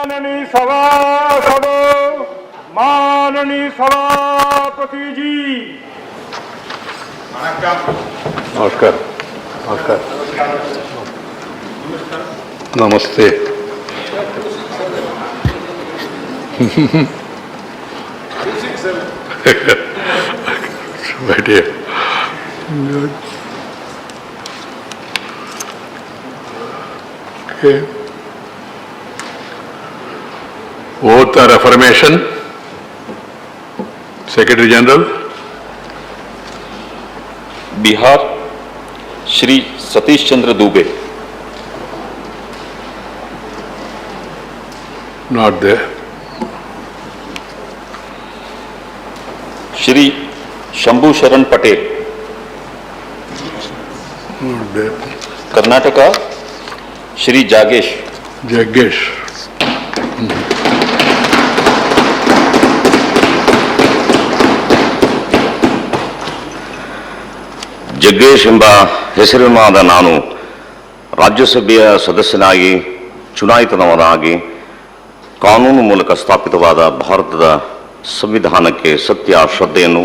माननीय सभासदों, माननीय सभापति जी, नमस्कार। नमस्कार। नमस्ते। बैठिए। Oath or affirmation, Secretary General. Bihar Shri Satish Chandra Dubey. Not there. Shri Shambhu शरण Patel. Not there. Karnataka Shri जागेश। Jaggesh. Jaggesh ಎಂಬ ಹೆಸರಿನಾದ ನಾನು ರಾಜ್ಯಸಭೆಯ ಸದಸ್ಯನಾಗಿ ಚುನಾಯಿತನವನಾಗಿ ಕಾನೂನು ಮೂಲಕ ಸ್ಥಾಪಿತವಾದ ಭಾರತದ ಸಂವಿಧಾನಕ್ಕೆ ಸತ್ಯ ಶ್ರದ್ಧೆಯನ್ನು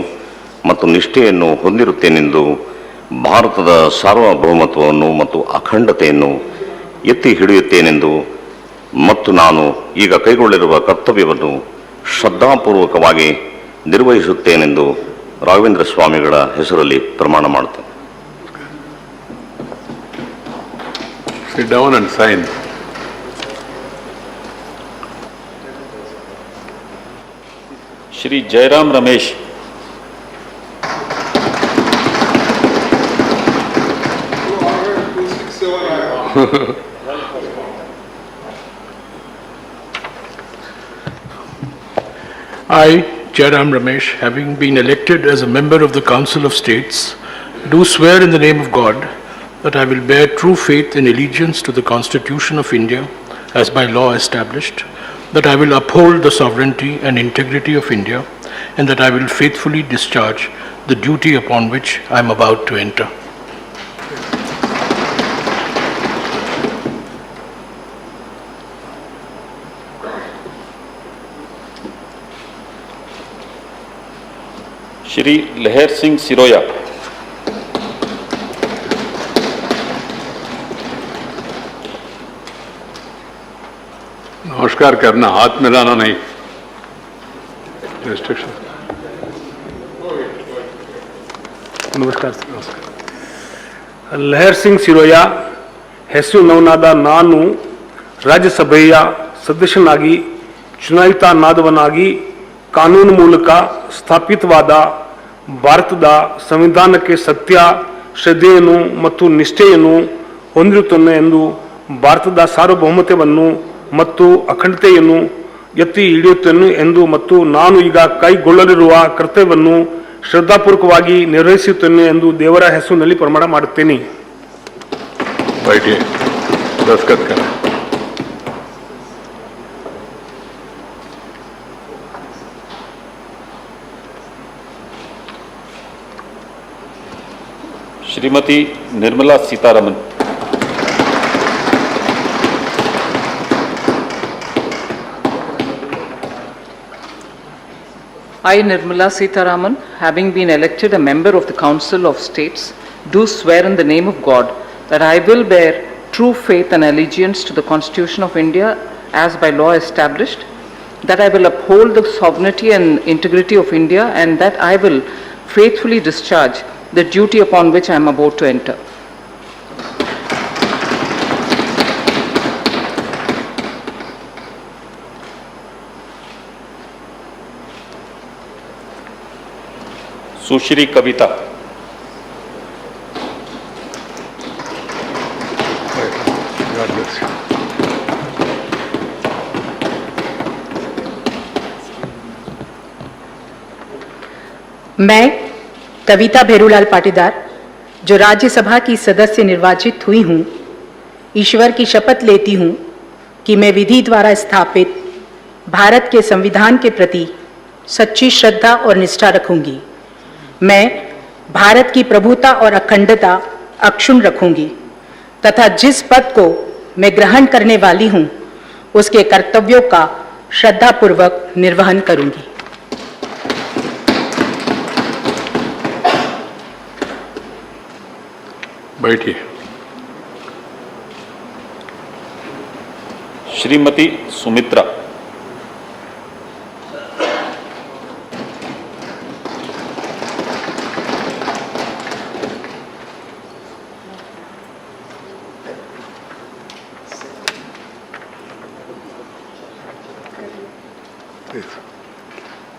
ಮತ್ತು ನಿಷ್ಠೆಯನ್ನು ಹೊಂದಿರುತ್ತೇನೆಂದು ಭಾರತದ ಸಾರ್ವಭೌಮತ್ವವನ್ನು ಮತ್ತು ಅಖಂಡತೆಯನ್ನು ಎತ್ತಿ ಹಿಡಿಯುತ್ತೇನೆಂದು ಮತ್ತು ನಾನು ಈಗ ಕೈಗೊಳ್ಳಿರುವ ಕರ್ತವ್ಯವನ್ನು ಶ್ರದ್ಧಾಪೂರ್ವಕವಾಗಿ ನಿರ್ವಹಿಸುತ್ತೇನೆಂದು ರಾಘವೇಂದ್ರ ಸ್ವಾಮಿಗಳ ಹೆಸರಲ್ಲಿ ಪ್ರಮಾಣ ಮಾಡುತ್ತೇನೆ. Sit down and sign. Shri Jairam Ramesh. I, Jairam Ramesh, having been elected as a member of the Council of States, do swear in the name of God that I will bear true faith and allegiance to the Constitution of India as by law established, that I will uphold the sovereignty and integrity of India, and that I will faithfully discharge the duty upon which I am about to enter. Shri लहर सिंह सिरोया। नमस्कार करना, हाथ मिलाना नहीं। Restriction. ನಮಸ್ಕಾರ. ಲಹರ್ ಸಿಂಗ್ ಸಿರೋಯಾ ಹೆಸರಿನವನಾದ ನಾನು ರಾಜ್ಯಸಭೆಯ ಸದಸ್ಯನಾಗಿ ಚುನಾಯಿತನಾದವನಾಗಿ ಕಾನೂನು ಮೂಲಕ ಸ್ಥಾಪಿತವಾದ ಭಾರತದ ಸಂವಿಧಾನಕ್ಕೆ ಸತ್ಯ ಶ್ರದ್ಧೆಯನ್ನು ಮತ್ತು ನಿಷ್ಠೆಯನ್ನು ಹೊಂದಿರುತ್ತೇನೆ ಎಂದು ಭಾರತದ ಸಾರ್ವಭೌಮತ್ವವನ್ನು ಮತ್ತು ಅಖಂಡತೆಯನ್ನು ಎತ್ತಿ ಹಿಡಿಯುತ್ತೇನೆ ಎಂದು ಮತ್ತು ನಾನು ಈಗ ಕೈಗೊಳ್ಳಲಿರುವ ಕರ್ತವ್ಯವನ್ನು ಶ್ರದ್ಧಾಪೂರ್ವಕವಾಗಿ ನಿರ್ವಹಿಸುತ್ತೇನೆ ಎಂದು ದೇವರ ಹೆಸರಿನಲ್ಲಿ ಪ್ರಮಾಣ ಮಾಡುತ್ತೇನೆ. बैठिए, दस्तखत करें। Shrimati Nirmala Sitharaman. I, Nirmala Sitharaman, having been elected a member of the Council of States, do swear in the name of God that I will bear true faith and allegiance to the Constitution of India as by law established, that I will uphold the sovereignty and integrity of India, and that I will faithfully discharge the duty upon which I am about to enter. Sushri Kavita. God bless you. मैं कविता भेरूलाल पाटीदार, जो राज्यसभा की सदस्य निर्वाचित हुई हूँ, ईश्वर की शपथ लेती हूँ कि मैं विधि द्वारा स्थापित भारत के संविधान के प्रति सच्ची श्रद्धा और निष्ठा रखूंगी। मैं भारत की प्रभुता और अखंडता अक्षुण्ण रखूंगी तथा जिस पद को मैं ग्रहण करने वाली हूँ उसके कर्तव्यों का श्रद्धापूर्वक निर्वहन करूंगी। बैठिए। श्रीमती सुमित्रा,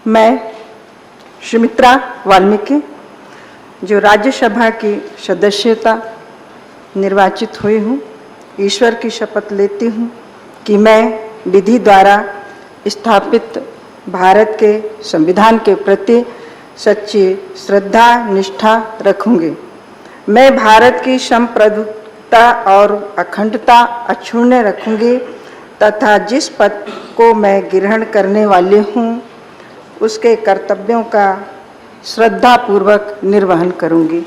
मैं सुमित्रा वाल्मीकि, जो राज्यसभा की सदस्यता निर्वाचित हुई हूँ, ईश्वर की शपथ लेती हूँ कि मैं विधि द्वारा स्थापित भारत के संविधान के प्रति सच्ची श्रद्धा निष्ठा रखूँगी। मैं भारत की संप्रभुता और अखंडता अक्षुण्ण रखूँगी तथा जिस पद को मैं ग्रहण करने वाली हूँ उसके कर्तव्यों का श्रद्धापूर्वक निर्वहन करूंगी।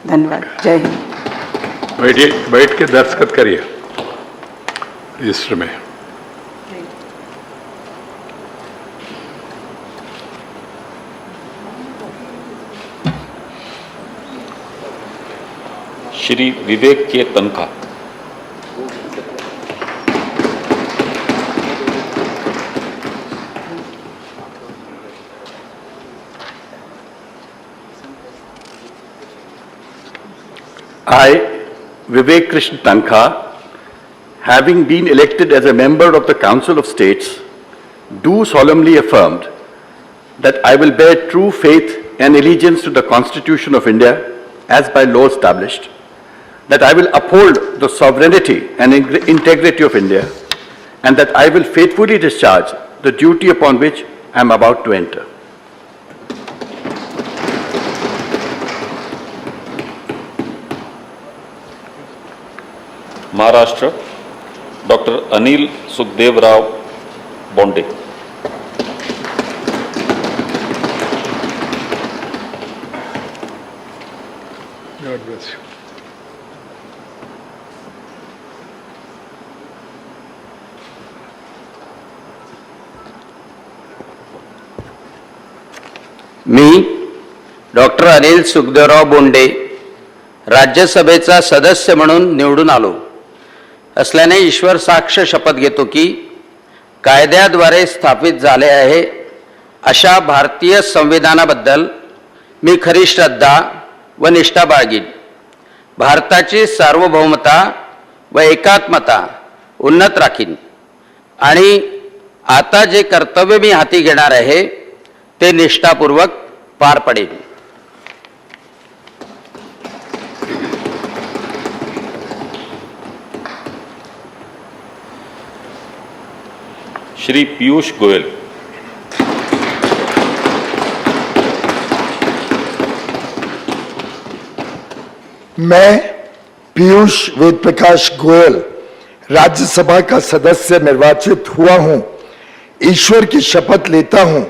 धन्यवाद। जय हिंद। बैठिए, बैठ के दस्तखत करिए रजिस्टर में। श्री विवेक के तनखा, I, Vivek Krishna Tankha, having been elected as a member of the Council of States, do solemnly affirm that I will bear true faith and allegiance to the Constitution of India as by law established, that I will uphold the sovereignty and integrity of India, and that I will faithfully discharge the duty upon which I am about to enter. Maharashtra, doctor Anil Sukhdevrao Bonde, God bless you. मी doctor Anil Sukhdevrao Bonde राज्यसभेचा सदस्य म्हणून निवडून आलो असल्याने ईश्वर साक्ष शपथ घेतो की कायद्याद्वारे स्थापित झाले आहे अशा भारतीय संविधानाबद्दल मी खरी श्रद्धा व निष्ठा बाळगीन। भारताची सार्वभौमता व एकात्मता उन्नत राखीन आणि आता जे कर्तव्य मी हाती घेणार आहे ते निष्ठापूर्वक पार पडेल। श्री पीयूष गोयल, मैं पीयूष वेद प्रकाश गोयल राज्यसभा का सदस्य निर्वाचित हुआ हूं। ईश्वर की शपथ लेता हूं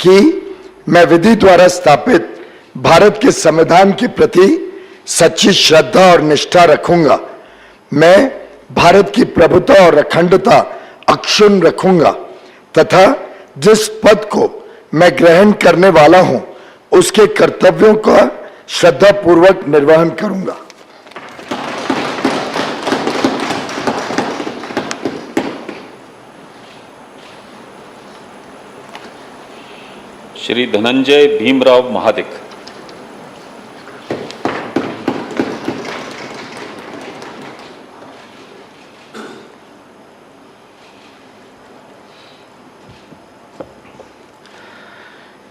कि मैं विधि द्वारा स्थापित भारत के संविधान के प्रति सच्ची श्रद्धा और निष्ठा रखूंगा। मैं भारत की प्रभुता और अखंडता अक्षुण्ण रखूंगा तथा जिस पद को मैं ग्रहण करने वाला हूं उसके कर्तव्यों का श्रद्धापूर्वक निर्वहन करूंगा। श्री धनंजय भीमराव महादिक,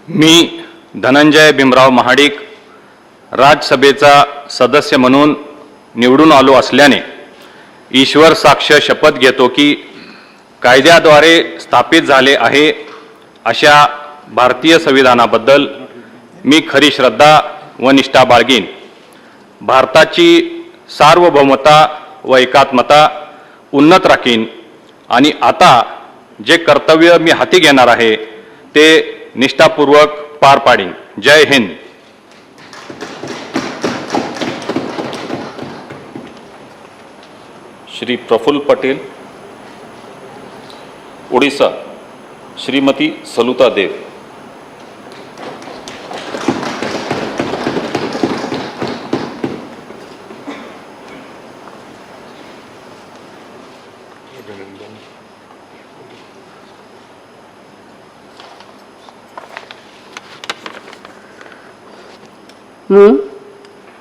मी धनंजय भीमराव महाडिक राज्यसभेचा सदस्य म्हणून निवडून आलो असल्याने ईश्वर साक्ष शपथ घेतो की कायद्याद्वारे स्थापित झाले आहे अशा भारतीय संविधानाबद्दल मी खरी श्रद्धा व निष्ठा बाळगीन। भारताची सार्वभौमता व एकात्मता उन्नत राखीन आणि आता जे कर्तव्य मी हाती घेणार आहे ते निष्ठापूर्वक पार पाडीन। जय हिंद। श्री प्रफुल्ल पटेल, उड़ीसा श्रीमती सलूता देव। मु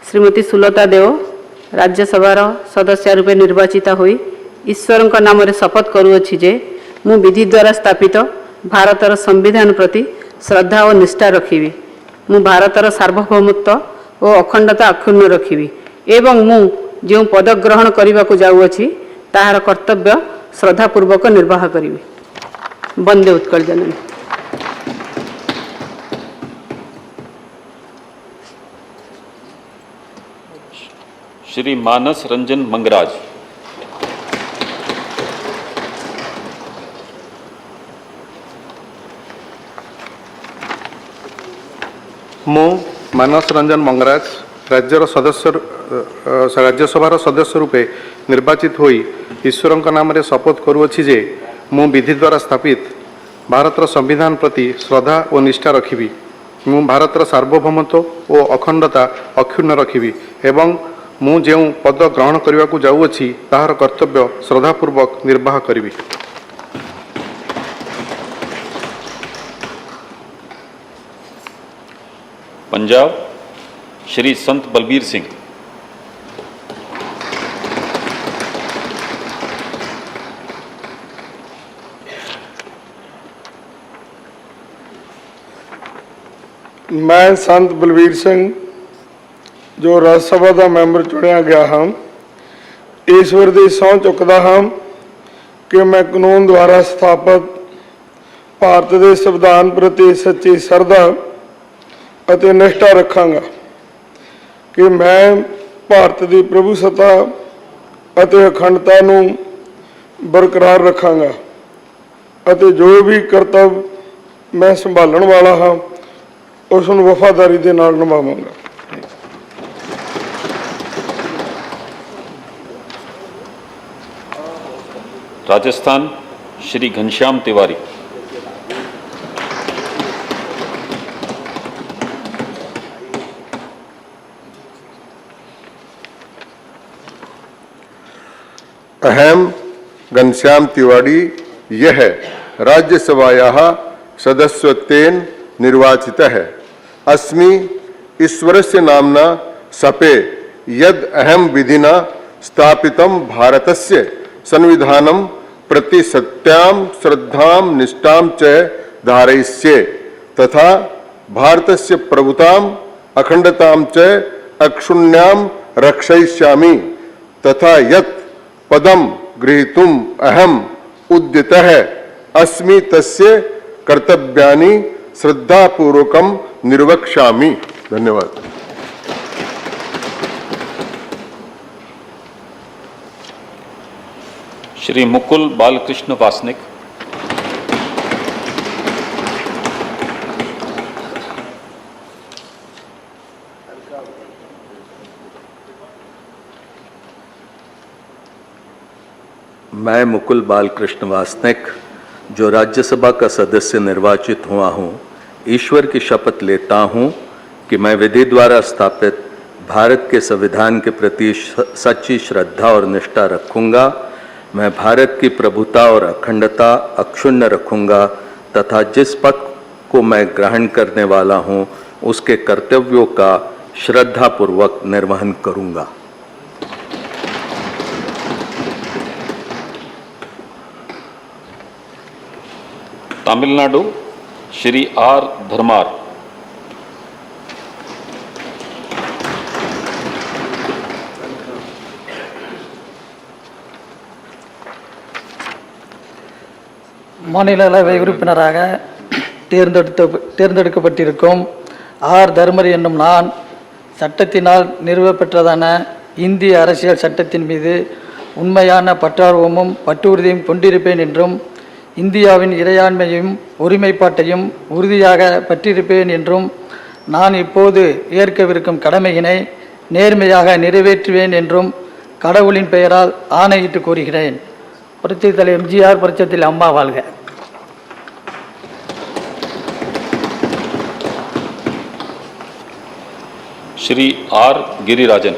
श्रीमती सुलता देव राज्यसभार सदस्य रूपे निर्वाचित होई ईश्वर नाम शपथ करुअछि जे मु विधि द्वारा स्थापित भारतर संविधान प्रति श्रद्धा और निष्ठा रखिबी। मु भारतर सार्वभौमत्व और अखंडता अक्षुण्ण रखिबी एवं मु जो पद ग्रहण करने को जाऊँगी ताहार कर्तव्य श्रद्धापूर्वक निर्वाह करिबी। वंदे उत्कल जननी। श्री मानस रंजन मंगराज। मु मानस रंजन मंगराज राज्यसभार सदस्य रूपे निर्वाचित होई ईश्वर नाम शपथ करुअछि जे मु विधि द्वारा स्थापित भारतर संविधान प्रति श्रद्धा और निष्ठा रखिबी। मु भारतर सार्वभौमत्व और अखंडता अक्षुण्ण रखिबी एवं मु जो पद ग्रहण करने को जाऊँगी ताहार कर्तव्य श्रद्धापूर्वक निर्वाह करिबी। पंजाब श्री संत बलबीर सिंह। मैं संत बलबीर सिंह जो राज्यसभा का मैंबर चुनिया गया हाँ, ईश्वर की सौं चुकता हाँ कि मैं कानून द्वारा स्थापित भारत के संविधान प्रति सच्ची श्रद्धा और निष्ठा रखांगा कि मैं भारत की प्रभुसत्ता और अखंडता नूं बरकरार रखांगा और जो भी कर्तव्य मैं संभालण वाला हाँ उसनूं वफादारी के नाल निभावांगा। राजस्थान श्री घनश्याम तिवारी। अहम घनश्याम तिवारी यह राज्यसभायाः सदस्यत्वेन निर्वाचितः अस्मि ईश्वरस्य नाम्ना शपे यद अहम विधिना स्थापितं भारतस्य संविधानं प्रति सत्यां श्रद्धां निष्ठां च धारयिष्ये तथा भारतस्य प्रभुतां अखंडतां च अक्षुण्णां रक्षयिष्यामि तथा यत् पदं गृहीतुम् अहम् उद्यतः अस्मि तस्य कर्तव्यानि श्रद्धापूर्वकं निर्वक्ष्यामि। धन्यवाद। श्री मुकुल बालकृष्ण वासनिक। मैं मुकुल बालकृष्ण वासनिक जो राज्यसभा का सदस्य निर्वाचित हुआ हूँ, ईश्वर की शपथ लेता हूँ कि मैं विधि द्वारा स्थापित भारत के संविधान के प्रति सच्ची श्रद्धा और निष्ठा रखूँगा। मैं भारत की प्रभुता और अखंडता अक्षुण्ण रखूँगा तथा जिस पद को मैं ग्रहण करने वाला हूँ उसके कर्तव्यों का श्रद्धापूर्वक निर्वहन करूँगा। तमिलनाडु श्री आर धर्मार। மாநிலங்களவை உறுப்பினராக தேர்ந்தெடுக்கப்பட்டிருக்கும் ஆர் தர்மர் என்னும் நான் சட்டத்தினால் நிறுவப்பெற்றதான இந்திய அரசியல் சட்டத்தின் மீது உண்மையான பற்றார்வமும் பற்றுறுதியும் கொண்டிருப்பேன் என்றும் இந்தியாவின் இறையாண்மையும் ஒருமைப்பாட்டையும் உறுதியாக பற்றிருப்பேன் என்றும் நான் இப்போது ஏற்கவிருக்கும் கடமையினை நேர்மையாக நிறைவேற்றுவேன் என்றும் கடவுளின் பெயரால் ஆணையிட்டு கூறுகிறேன். புரட்சி தலைவர் எம்ஜிஆர், புரட்சி தலைவர் அம்மா வாழ்க. Shri R Girirajan,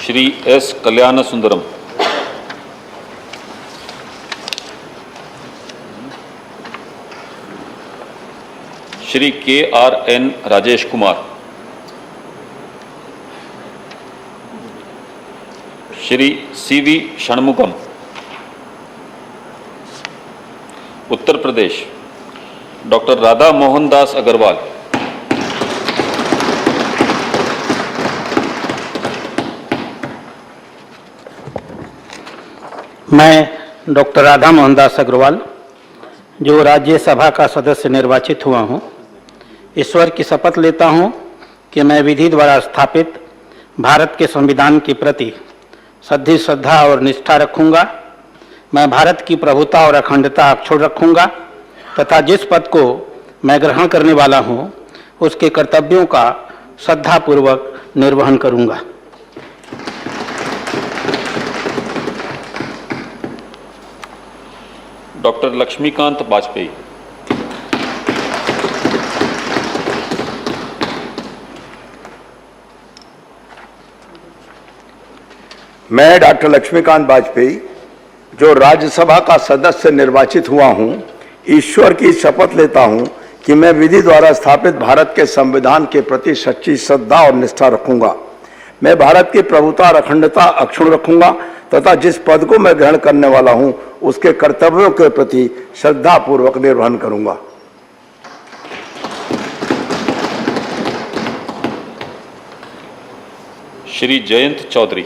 Shri S Kalyana Sundaram, Shri K R N Rajesh Kumar, Shri C V Shanmugam, Uttar Pradesh doctor Radha Mohandas Agarwal, मैं डॉक्टर राधा मोहनदास अग्रवाल, जो राज्यसभा का सदस्य निर्वाचित हुआ हूँ, ईश्वर की शपथ लेता हूँ कि मैं विधि द्वारा स्थापित भारत के संविधान के प्रति सच्ची श्रद्धा और निष्ठा रखूँगा। मैं भारत की प्रभुता और अखंडता अक्षुण्ण रखूँगा तथा जिस पद को मैं ग्रहण करने वाला हूँ उसके कर्तव्यों का श्रद्धापूर्वक निर्वहन करूँगा। डॉक्टर लक्ष्मीकांत वाजपेयी, मैं डॉक्टर लक्ष्मीकांत वाजपेयी, जो राज्यसभा का सदस्य निर्वाचित हुआ हूं, ईश्वर की शपथ लेता हूं कि मैं विधि द्वारा स्थापित भारत के संविधान के प्रति सच्ची श्रद्धा और निष्ठा रखूंगा। मैं भारत की प्रभुता और अखंडता अक्षुण्ण रखूंगा तथा जिस पद को मैं ग्रहण करने वाला हूं उसके कर्तव्यों के प्रति श्रद्धापूर्वक निर्वहन करूंगा। Shri Jayant Chaudhary,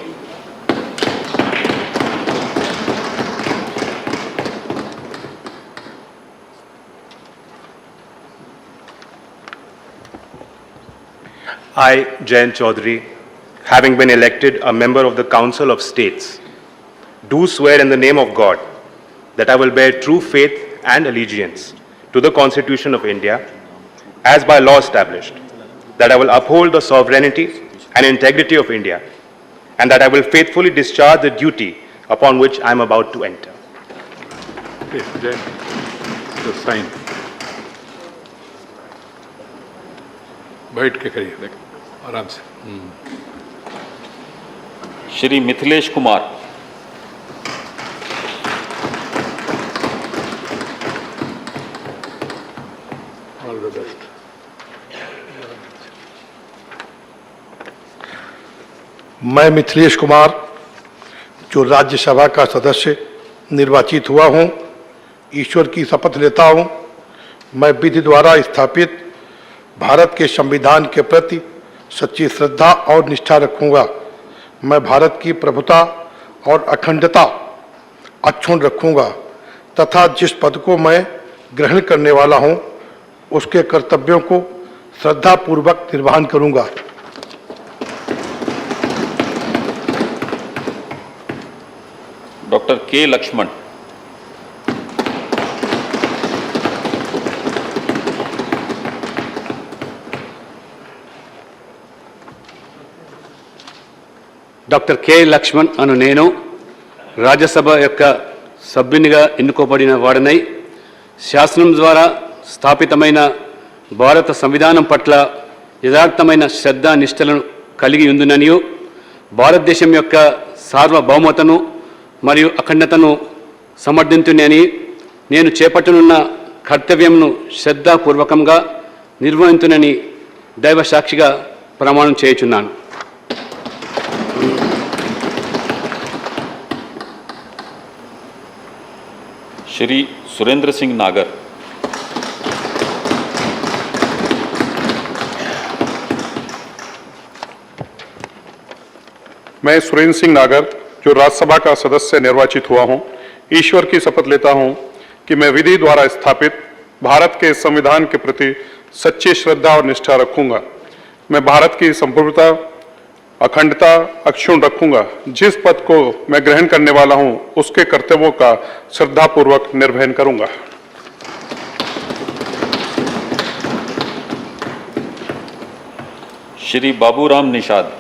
I, Jayant Chaudhary, having been elected a member of the Council of States, do swear in the name of God that I will bear true faith and allegiance to the Constitution of India as by law established, that I will uphold the sovereignty and integrity of India, and that I will faithfully discharge the duty upon which I am about to enter. तो sign बैठ के करिए, देखो आराम से। Shri Mithilesh Kumar, all the best. मैं मिथिलेश कुमार, जो राज्यसभा का सदस्य निर्वाचित हुआ हूँ, ईश्वर की शपथ लेता हूँ मैं विधि द्वारा स्थापित भारत के संविधान के प्रति सच्ची श्रद्धा और निष्ठा रखूंगा। मैं भारत की प्रभुता और अखंडता अक्षुण्ण रखूंगा तथा जिस पद को मैं ग्रहण करने वाला हूं उसके कर्तव्यों को श्रद्धापूर्वक निर्वहन करूंगा। डॉक्टर के लक्ष्मण, డాక్టర్ కె లక్ష్మణ్ అను నేను రాజ్యసభ యొక్క సభ్యునిగా ఎన్నుకోబడిన వాడనై శాసనం ద్వారా స్థాపితమైన భారత సంవిధానం పట్ల యథార్థమైన శ్రద్ధ నిష్ఠలను కలిగి ఉందుననియు భారతదేశం యొక్క సార్వభౌమతను మరియు అఖండతను సమర్థించునని నేను చేపట్టనున్న కర్తవ్యంను శ్రద్ధాపూర్వకంగా నిర్వహించునని దైవ సాక్షిగా ప్రమాణం చేయుచున్నాను। श्री सुरेंद्र सिंह नागर, मैं सुरेंद्र सिंह नागर, जो राज्यसभा का सदस्य निर्वाचित हुआ हूं, ईश्वर की शपथ लेता हूं कि मैं विधि द्वारा स्थापित भारत के संविधान के प्रति सच्ची श्रद्धा और निष्ठा रखूंगा। मैं भारत की संप्रभुता अखंडता अक्षुण्ण रखूंगा। जिस पद को मैं ग्रहण करने वाला हूं उसके कर्तव्यों का श्रद्धापूर्वक निर्वहन करूंगा। श्री बाबूराम निषाद,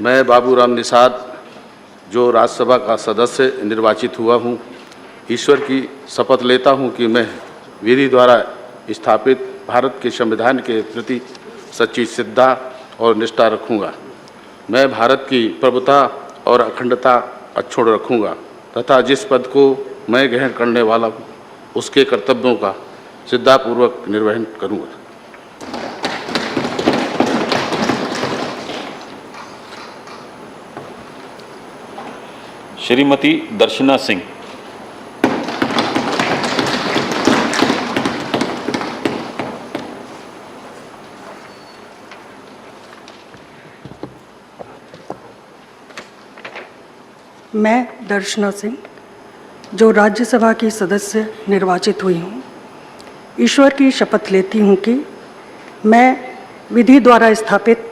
मैं बाबूराम निषाद जो राज्यसभा का सदस्य निर्वाचित हुआ हूँ, ईश्वर की शपथ लेता हूँ कि मैं विधि द्वारा स्थापित भारत के संविधान के प्रति सच्ची श्रद्धा और निष्ठा रखूँगा। मैं भारत की प्रभुता और अखंडता अक्षुण्ण रखूँगा तथा जिस पद को मैं ग्रहण करने वाला हूँ उसके कर्तव्यों का श्रद्धापूर्वक निर्वहन करूँगा। श्रीमती दर्शना सिंह। मैं दर्शना सिंह जो राज्यसभा की सदस्य निर्वाचित हुई हूँ, ईश्वर की शपथ लेती हूँ कि मैं विधि द्वारा स्थापित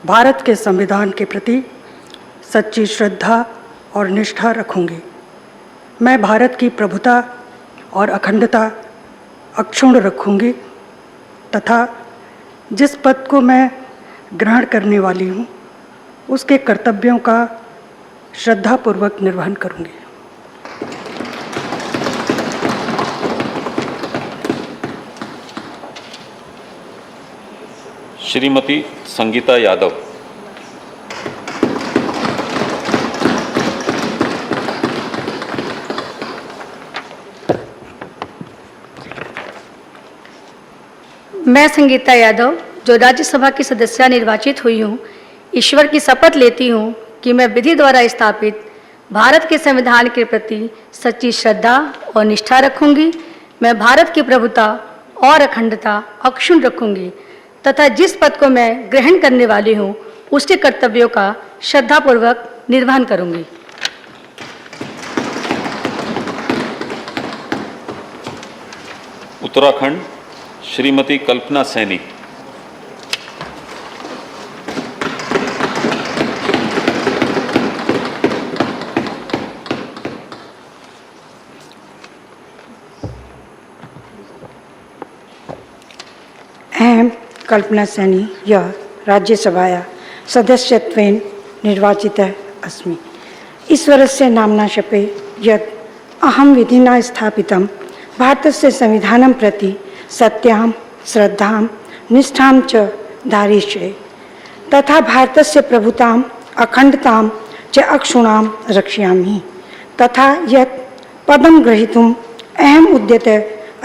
भारत के संविधान के प्रति सच्ची श्रद्धा और निष्ठा रखूँगी। मैं भारत की प्रभुता और अखंडता अक्षुण्ण रखूँगी तथा जिस पद को मैं ग्रहण करने वाली हूँ उसके कर्तव्यों का श्रद्धापूर्वक निर्वहन करूँगी। श्रीमती संगीता यादव। मैं संगीता यादव जो राज्यसभा की सदस्य निर्वाचित हुई हूँ, ईश्वर की शपथ लेती हूँ कि मैं विधि द्वारा स्थापित भारत के संविधान के प्रति सच्ची श्रद्धा और निष्ठा रखूंगी। मैं भारत की प्रभुता और अखंडता अक्षुण्ण रखूंगी तथा जिस पद को मैं ग्रहण करने वाली हूँ उसके कर्तव्यों का श्रद्धापूर्वक निर्वहन करूंगी। उत्तराखंड, श्रीमती कल्पना सैनी। अहं कल्पना सैनी यः राज्यसभाया सदस्यत्वेन निर्वाचितः अस्मि। ईश्वरस्य नाम्ना शपे यत् अहं विधिना स्थापितं भारतस्य संविधानं प्रति सत्यां श्रद्धां निष्ठां च धारयिष्ये तथा भारतस्य प्रभुतां अखंडतां च अक्षुण्णां रक्षयामि तथा यत् पदं ग्रहीतुम् अहम् उद्यते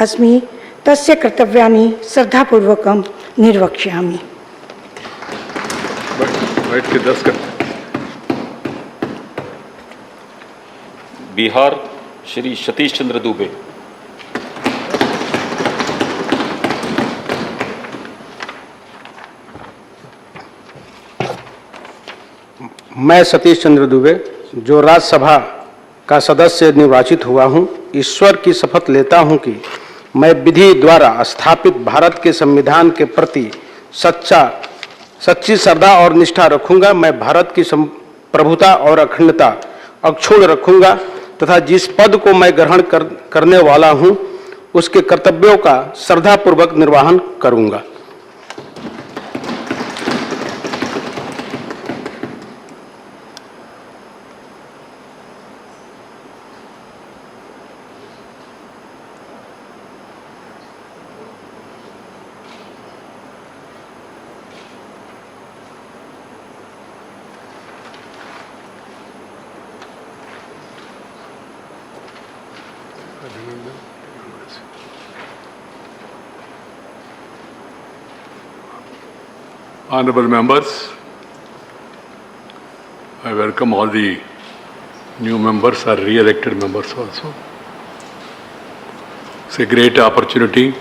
अस्मि तस्य कर्तव्यानि श्रद्धापूर्वकं निर्वक्ष्यामि। बैठ के 10 कर। बिहार, श्री सतीश चंद्र दुबे। मैं सतीश चंद्र दुबे जो राज्यसभा का सदस्य निर्वाचित हुआ हूँ, ईश्वर की शपथ लेता हूँ कि मैं विधि द्वारा स्थापित भारत के संविधान के प्रति सच्ची श्रद्धा और निष्ठा रखूंगा। मैं भारत की प्रभुता और अखंडता अक्षुण्ण रखूंगा तथा जिस पद को मैं ग्रहण करने वाला हूँ उसके कर्तव्यों का श्रद्धापूर्वक निर्वहन करूंगा। Honorable members, I welcome all the new members or re-elected members also. It's a great opportunity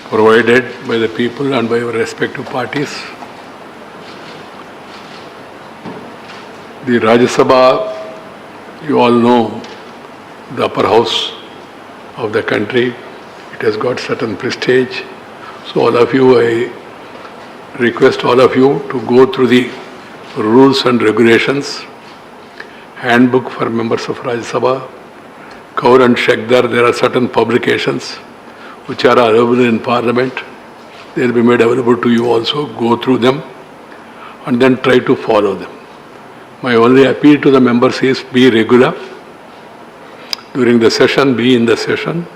provided by the people and by our respective parties. The Rajya Sabha, you all know, the upper house of the country. It has got certain prestige. So all of you, I request all of you to go through the rules and regulations, handbook for members of Rajya Sabha, cover and check there are certain publications which are available in Parliament. They will be made available to you also. Go through them and then try to follow them. My only appeal to the members is be regular. During the session, be in the session,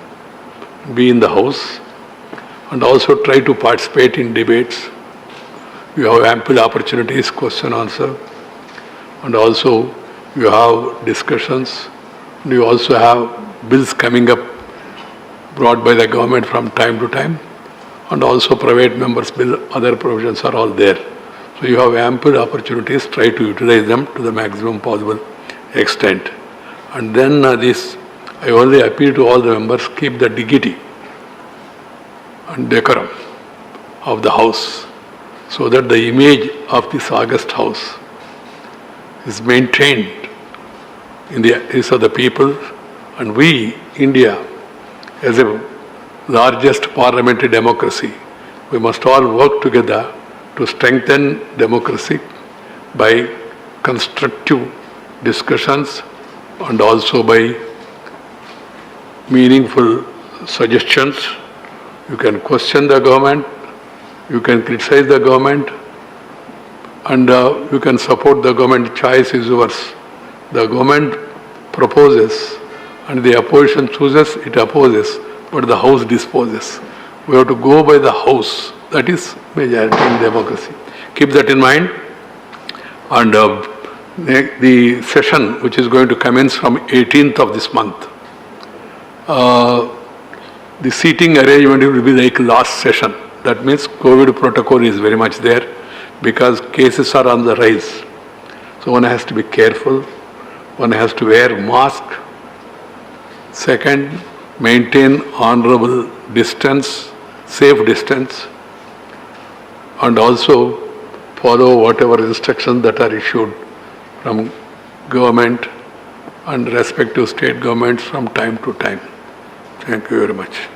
be in the house, and also try to participate in debates. You have ample opportunities, question answer, and also you have discussions. And you also have bills coming up brought by the government from time to time, and also private members' bill, other provisions are all there. So you have ample opportunities, try to utilize them to the maximum possible extent. And then I only appeal to all the members, keep the dignity and decorum of the house, so that the image of this august house is maintained in the eyes of the people. And we, India, as a largest parliamentary democracy, we must all work together to strengthen democracy by constructive discussions and also by meaningful suggestions. You can question the government, you can criticize the government, and you can support the government. Choice is yours. The government proposes and the opposition chooses, it opposes, but the House disposes. We have to go by the House. That is majority in democracy. Keep that in mind. And the session, which is going to commence from 18th of this month, the seating arrangement will be like last session. That means COVID protocol is very much there because cases are on the rise. So one has to be careful. One has to wear mask. Second, maintain honorable distance, safe distance, and also follow whatever instructions that are issued from government and respective state governments from time to time. Thank you very much.